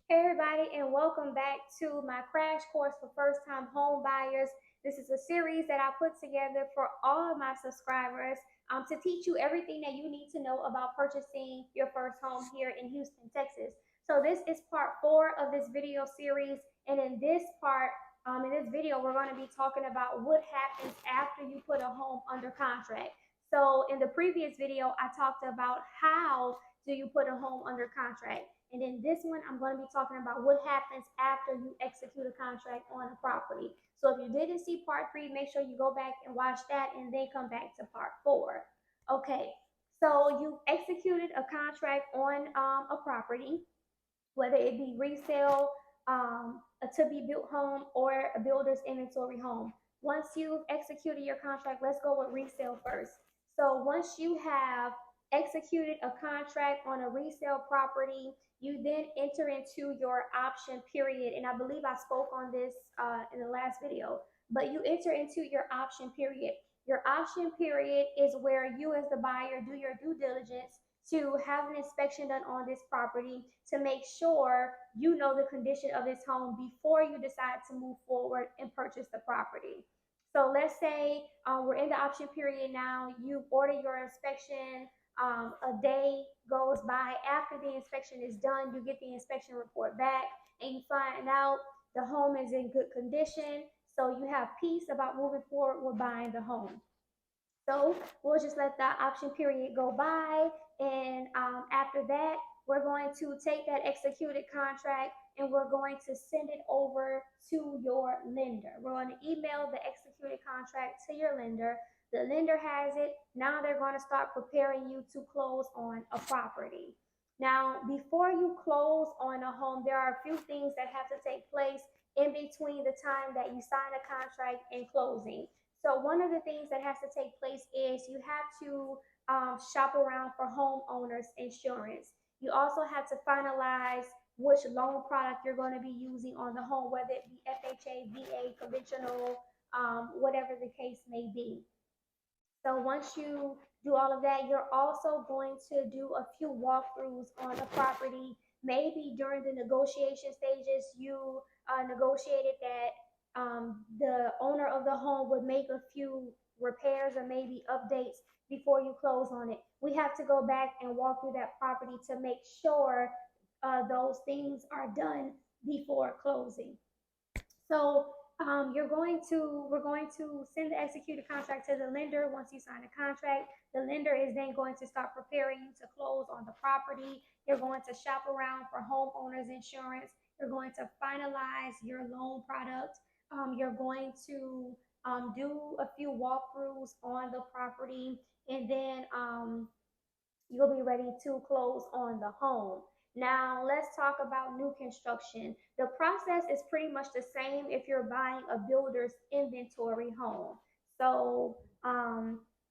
Hey everybody, and welcome back to my crash course for first-time home buyers. This is a series that I put together for all of my subscribers to teach you everything that you need to know about purchasing your first home here in Houston, Texas. So this is part 4 of this video series, and in this part, in this video, we're going to be talking about what happens after you put a home under contract. So in the previous video, I talked about how do you put a home under contract. And in this one, I'm going to be talking about what happens after you execute a contract on a property. So if you didn't see part 3, make sure you go back and watch that and then come back to part 4. Okay, so you executed a contract on a property, whether it be resale, a to be built home, or a builder's inventory home. Once you've executed your contract, let's go with resale first. So once you have executed a contract on a resale property, you then enter into your option period. And I believe I spoke on this in the last video, but you enter into your option period. Your option period is where you as the buyer do your due diligence to have an inspection done on this property to make sure you know the condition of this home before you decide to move forward and purchase the property. So let's say we're in the option period now. You order your inspection. A day goes by. After the inspection is done, you get the inspection report back and you find out the home is in good condition. So you have peace about moving forward with buying the home. So we'll just let that option period go by. And after that, we're going to take that executed contract and we're going to send it over to your lender. We're going to email the executed contract to your lender. The lender has it. Now they're going to start preparing you to close on a property. Now, before you close on a home, there are a few things that have to take place in between the time that you sign a contract and closing. So one of the things that has to take place is you have to shop around for homeowners insurance. You also have to finalize which loan product you're going to be using on the home, whether it be FHA, VA, conventional, whatever the case may be. So once you do all of that, you're also going to do a few walkthroughs on the property. Maybe during the negotiation stages, you negotiated that the owner of the home would make a few repairs or maybe updates before you close on it. We have to go back and walk through that property to make sure those things are done before closing. So we're going to send the executed contract to the lender. Once you sign the contract, the lender is then going to start preparing you to close on the property. You're going to shop around for homeowners insurance. You're going to finalize your loan product. You're going to do a few walkthroughs on the property, and then you'll be ready to close on the home. Now, let's talk about new construction. The process is pretty much the same if you're buying a builder's inventory home. So,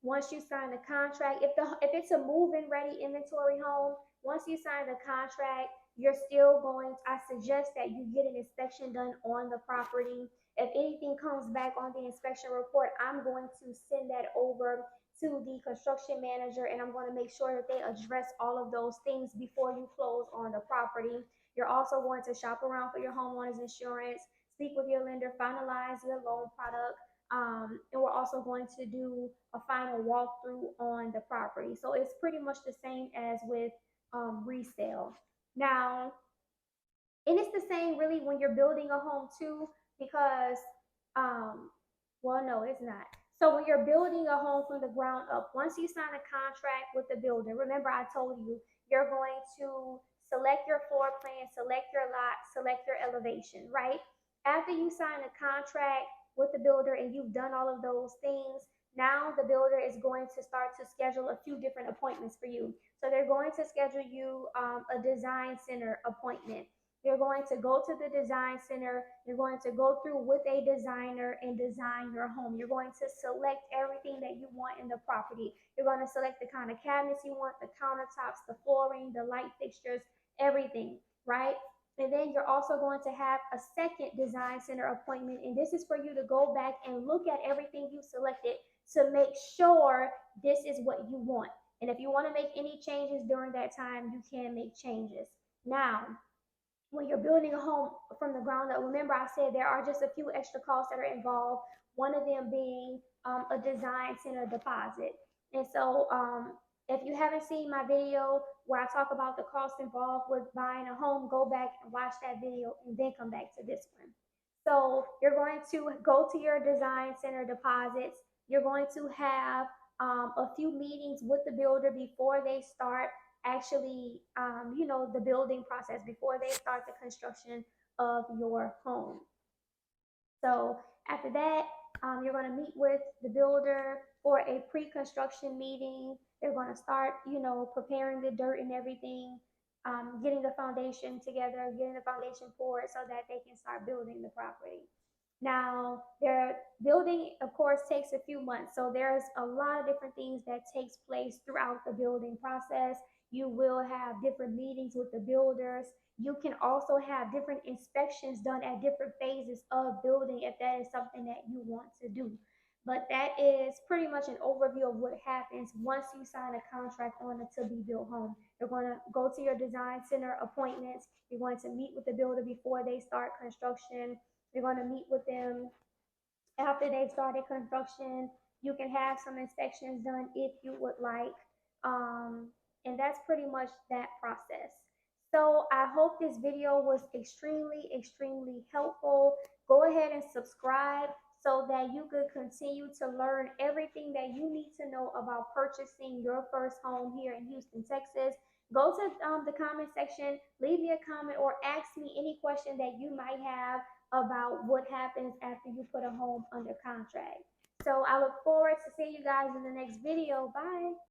once you sign the contract, if it's a move-in ready inventory home, once you sign the contract, you're still going. I suggest that you get an inspection done on the property. If anything comes back on the inspection report, I'm going to send that over to the construction manager, and I'm going to make sure that they address all of those things before you close on the property. You're also going to shop around for your homeowner's insurance, speak with your lender, finalize your loan product, and we're also going to do a final walkthrough on the property. So it's pretty much the same as with resale. Now, and it's the same really when you're building a home too, because well, no, it's not. So when you're building a home from the ground up, once you sign a contract with the builder, remember I told you you're going to select your floor plan, select your lot, select your elevation, right? After you sign a contract with the builder and you've done all of those things, now the builder is going to start to schedule a few different appointments for you. So they're going to schedule you a design center appointment. You're going to go to the design center. You're going to go through with a designer and design your home. You're going to select everything that you want in the property. You're going to select the kind of cabinets you want, the countertops, the flooring, the light fixtures, everything, right? And then you're also going to have a second design center appointment. And this is for you to go back and look at everything you selected to make sure this is what you want. And if you want to make any changes during that time, you can make changes. Now, when you're building a home from the ground up, remember I said there are just a few extra costs that are involved. One of them being a design center deposit. And so, if you haven't seen my video where I talk about the cost involved with buying a home, go back and watch that video and then come back to this one. So you're going to go to your design center deposits. You're going to have a few meetings with the builder before they start actually, the building process, before they start the construction of your home. So after that, you're going to meet with the builder for a pre-construction meeting. They're going to start, preparing the dirt and everything, getting the foundation together, getting the foundation poured so that they can start building the property. Now, their building, of course, takes a few months. So there's a lot of different things that takes place throughout the building process. You will have different meetings with the builders. You can also have different inspections done at different phases of building if that is something that you want to do. But that is pretty much an overview of what happens once you sign a contract on a to be built home. You're going to go to your design center appointments. You're going to meet with the builder before they start construction. You're going to meet with them after they've started construction. You can have some inspections done if you would like. And that's pretty much that process. So I hope this video was extremely, extremely helpful. Go ahead and subscribe so that you could continue to learn everything that you need to know about purchasing your first home here in Houston, Texas. Go to the comment section, leave me a comment, or ask me any question that you might have about what happens after you put a home under contract. So I look forward to seeing you guys in the next video. Bye.